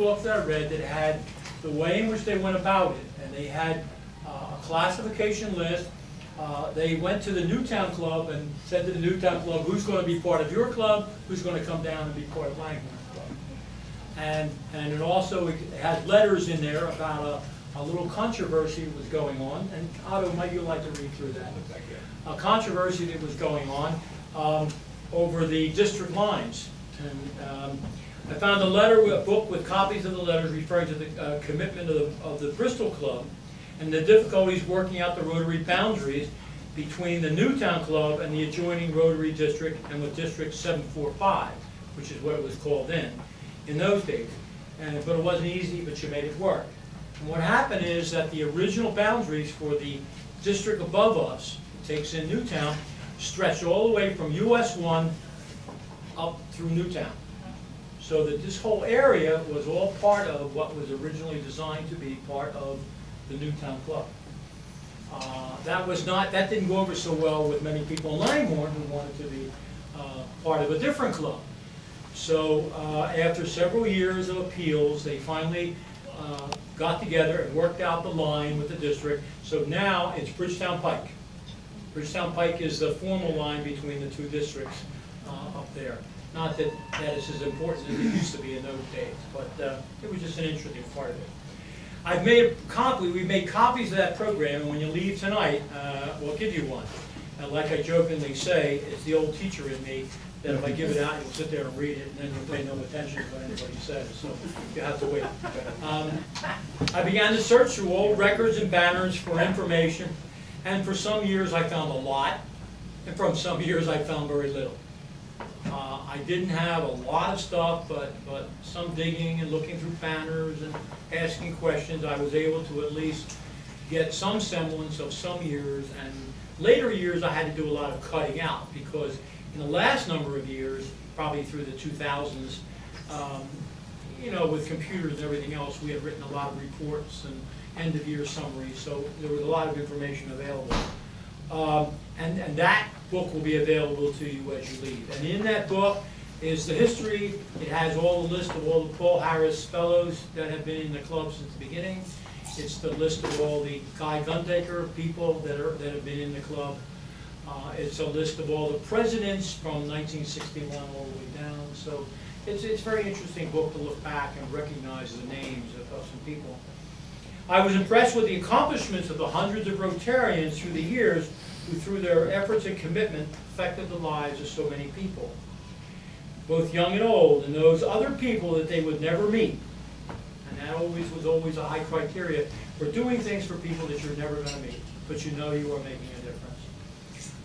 book that I read that had the way in which they went about it, and they had a classification list. They went to the Newtown Club and said to the Newtown Club, who's going to be part of your club, who's going to come down and be part of Langhorne Club. And it also had letters in there about a little controversy that was going on. And Otto, might you like to read through that? A controversy that was going on over the district lines. And I found a book with copies of the letters referring to the commitment of the Bristol Club and the difficulties working out the Rotary boundaries between the Newtown Club and the adjoining Rotary District and with District 745, which is what it was called in those days. But it wasn't easy, but you made it work. And what happened is that the original boundaries for the district above us, takes in Newtown, stretched all the way from US 1 up through Newtown. So that this whole area was all part of what was originally designed to be part of the Newtown Club. That didn't go over so well with many people in Langhorne who wanted to be part of a different club. So after several years of appeals, they finally got together and worked out the line with the district. So now it's Bridgetown Pike. Bridgetown Pike is the formal line between the two districts up there. Not that that is as important as it used to be in those days, but it was just an interesting part of it. We made copies of that program, and when you leave tonight, we'll give you one. And like I jokingly say, it's the old teacher in me that if I give it out, you'll sit there and read it, and then you'll pay no attention to what anybody says, so you have to wait. I began to search through old records and banners for information, and for some years I found a lot, and from some years I found very little. I didn't have a lot of stuff, but some digging and looking through banners and asking questions, I was able to at least get some semblance of some years. And later years I had to do a lot of cutting out, because in the last number of years, probably through the 2000s, you know, with computers and everything else, we had written a lot of reports and end-of-year summaries, so there was a lot of information available. And that book will be available to you as you leave. And in that book is the history. It has all the list of all the Paul Harris fellows that have been in the club since the beginning. It's the list of all the Guy Gundaker people that have been in the club. It's a list of all the presidents from 1961 all the way down. So it's a very interesting book to look back and recognize the names of some people. I was impressed with the accomplishments of the hundreds of Rotarians through the years who, through their efforts and commitment, affected the lives of so many people, both young and old, and those other people that they would never meet. And that was always a high criteria for doing things for people that you're never going to meet, but you know you are making a difference.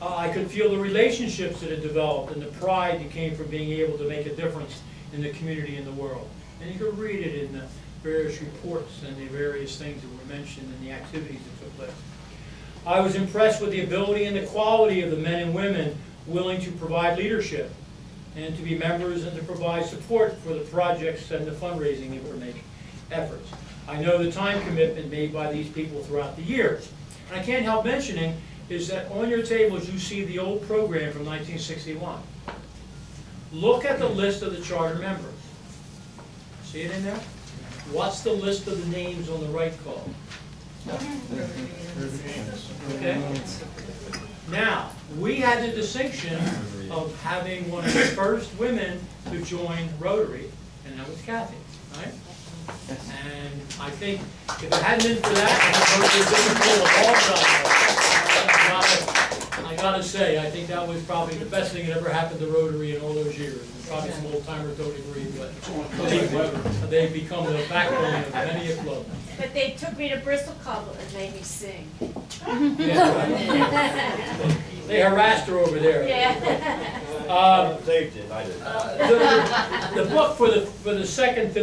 I could feel the relationships that had developed and the pride that came from being able to make a difference in the community and the world. And you could read it in the various reports and the various things that were mentioned and the activities that took place. I was impressed with the ability and the quality of the men and women willing to provide leadership and to be members and to provide support for the projects and the fundraising information efforts. I know the time commitment made by these people throughout the years. And I can't help mentioning is that on your tables you see the old program from 1961. Look at the list of the charter members. See it in there? What's the list of the names on the right called? Okay. Now, we had the distinction of having one of the first women to join Rotary, and that was Kathy, right? And I think if it hadn't been for that, I gotta say, I think that was probably the best thing that ever happened to Rotary in all those years. Probably some old timers don't agree, but they've become the backbone of many a club. But they took me to Bristol Club and made me sing. Yeah, right. They harassed her over there. Yeah. They did, I did. The book for the second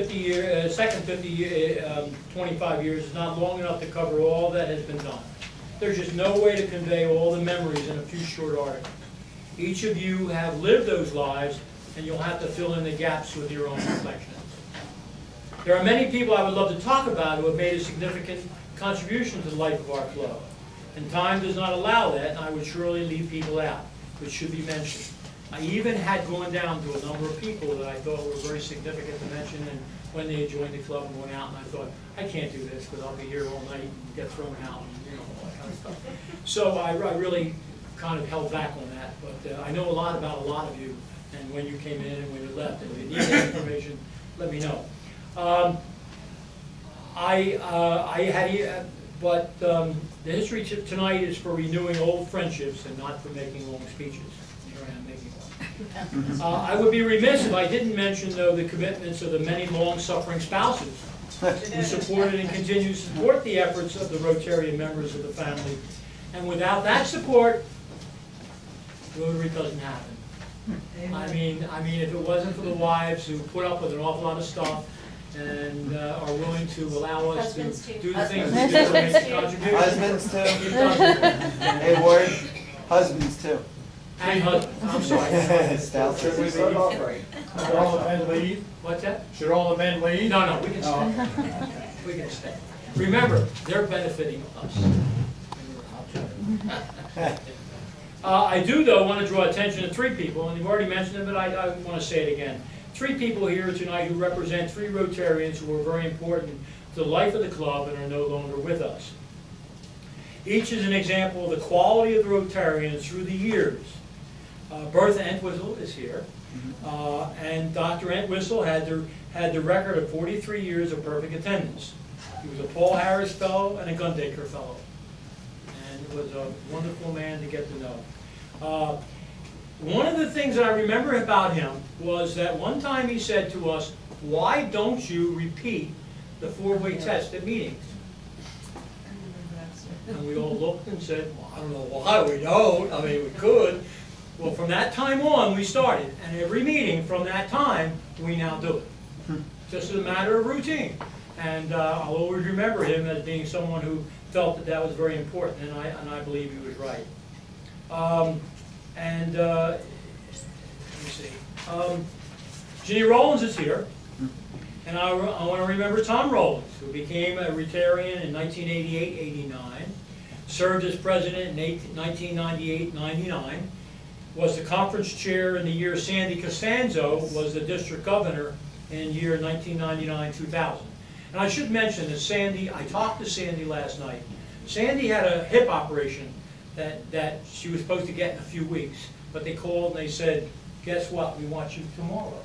25 years is not long enough to cover all that has been done. There's just no way to convey all the memories in a few short articles. Each of you have lived those lives, and you'll have to fill in the gaps with your own reflections. There are many people I would love to talk about who have made a significant contribution to the life of our club. And time does not allow that, and I would surely leave people out, which should be mentioned. I even had gone down to a number of people that I thought were very significant to mention and when they had joined the club and went out, and I thought, I can't do this because I'll be here all night and get thrown out and all that kind of stuff. So I really kind of held back on that, but I know a lot about a lot of you, and when you came in and when you left, and if you need any information, let me know. The history tip tonight is for renewing old friendships and not for making long speeches. Here I am making one. I would be remiss if I didn't mention, though, the commitments of the many long-suffering spouses who supported and continue to support the efforts of the Rotarian members of the family. And without that support, Rotary doesn't happen. I mean, if it wasn't for the wives who put up with an awful lot of stuff and are willing to allow us to do the things we do to make a contribution. Husbands too. Hey, Ward. Husbands too. And husbands. I'm sorry. Should we start off right? Should all the men leave? What's that? Should all the men leave? No, we can stay. We can stay. Remember, they're benefiting us. I do, though, want to draw attention to 3 people, and you've already mentioned it, but I want to say it again. 3 people here tonight who represent 3 Rotarians who were very important to the life of the club and are no longer with us. Each is an example of the quality of the Rotarians through the years. Bertha Entwistle is here, and Dr. Entwistle had the record of 43 years of perfect attendance. He was a Paul Harris Fellow and a Gundaker Fellow, and was a wonderful man to get to know. One of the things that I remember about him was that one time he said to us, "Why don't you repeat the 4-way test at meetings?" And we all looked and said, "Well, I don't know why we don't. I mean, we could." Well, from that time on, we started, and every meeting from that time, we now do it. Just as a matter of routine. And I'll always remember him as being someone who felt that that was very important, and I believe he was right. Let me see. Ginny Rollins is here, and I want to remember Tom Rollins, who became a Rotarian in 1988-89, served as president in 1998-99, was the conference chair in the year Sandy Costanzo was the district governor in year 1999-2000. And I should mention that Sandy, I talked to Sandy last night. Sandy had a hip operation that she was supposed to get in a few weeks, but they called and they said, "Guess what, we want you tomorrow."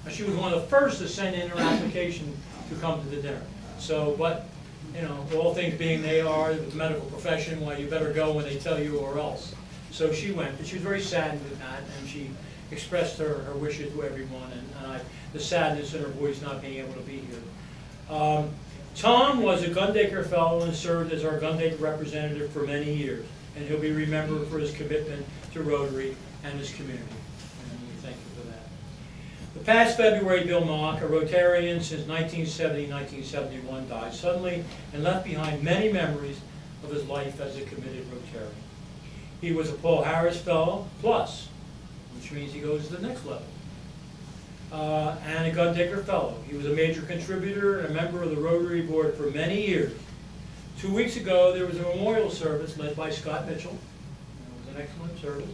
And she was one of the first to send in her application to come to the dinner. So, but, you know, all things being they are, with the medical profession, well, you better go when they tell you or else. So she went, but she was very saddened with that, and she expressed her wishes to everyone, and the sadness in her voice not being able to be here. Tom was a Gundaker Fellow and served as our Gundaker representative for many years, and he'll be remembered for his commitment to Rotary and his community, and we thank you for that. The past February, Bill Mock, a Rotarian since 1970-1971, died suddenly and left behind many memories of his life as a committed Rotarian. He was a Paul Harris Fellow Plus, which means he goes to the next level, and a Gundaker Fellow. He was a major contributor and a member of the Rotary Board for many years. 2 weeks ago, there was a memorial service led by Scott Mitchell. It was an excellent service.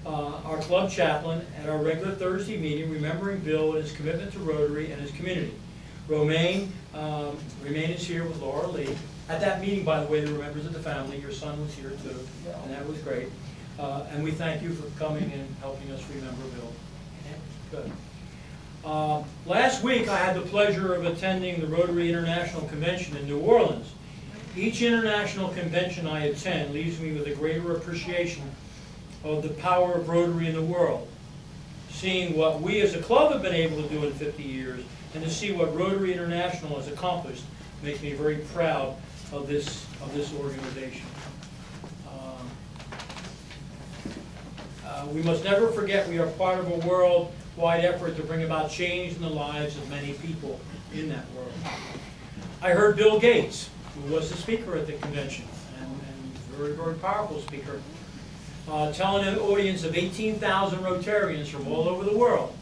Our club chaplain at our regular Thursday meeting, remembering Bill and his commitment to Rotary and his community. Romaine is here with Laura Lee. At that meeting, by the way, there were members of the family. Your son was here too, and that was great. And we thank you for coming and helping us remember Bill. Good. Last week, I had the pleasure of attending the Rotary International Convention in New Orleans. Each international convention I attend leaves me with a greater appreciation of the power of Rotary in the world. Seeing what we as a club have been able to do in 50 years, and to see what Rotary International has accomplished makes me very proud of this organization. We must never forget we are part of a worldwide effort to bring about change in the lives of many people in that world. I heard Bill Gates, who was the speaker at the convention, and very, very powerful speaker, telling an audience of 18,000 Rotarians from all over the world.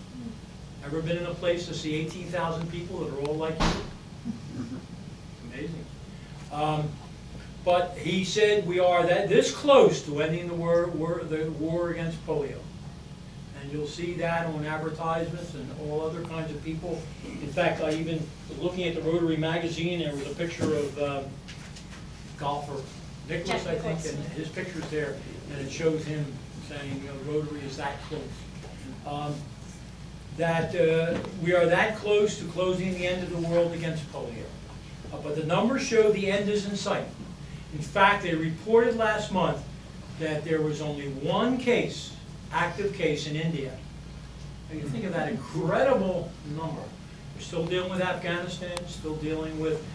Ever been in a place to see 18,000 people that are all like you? Amazing. But he said we are this close to ending the war against polio. And you'll see that on advertisements and all other kinds of people. In fact, I even was looking at the Rotary magazine, there was a picture of golfer Nicholas, I think, and his picture's there, and it shows him saying, Rotary is that close. We are that close to closing the end of the world against polio. But the numbers show the end is in sight. In fact, they reported last month that there was only one case, active case in India. And you think of that incredible number. We're still dealing with Afghanistan, still dealing with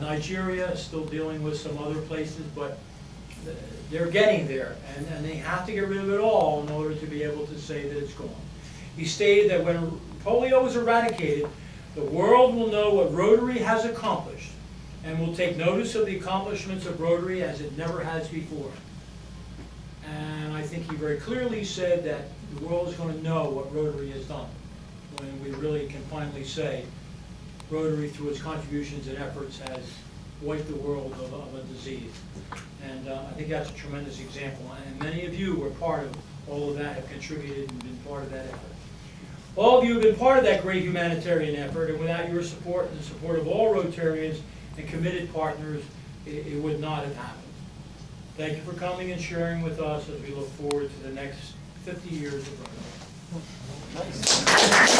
Nigeria, still dealing with some other places, but they're getting there, and they have to get rid of it all in order to be able to say that it's gone. He stated that when polio is eradicated, the world will know what Rotary has accomplished and will take notice of the accomplishments of Rotary as it never has before. And I think he very clearly said that the world is going to know what Rotary has done when we really can finally say Rotary, through its contributions and efforts, has wiped the world of a disease. And I think that's a tremendous example. And many of you were part of all of that, have contributed and been part of that effort. All of you have been part of that great humanitarian effort, and without your support and the support of all Rotarians and committed partners, it would not have happened. Thank you for coming and sharing with us as we look forward to the next 50 years of Rotary. Nice.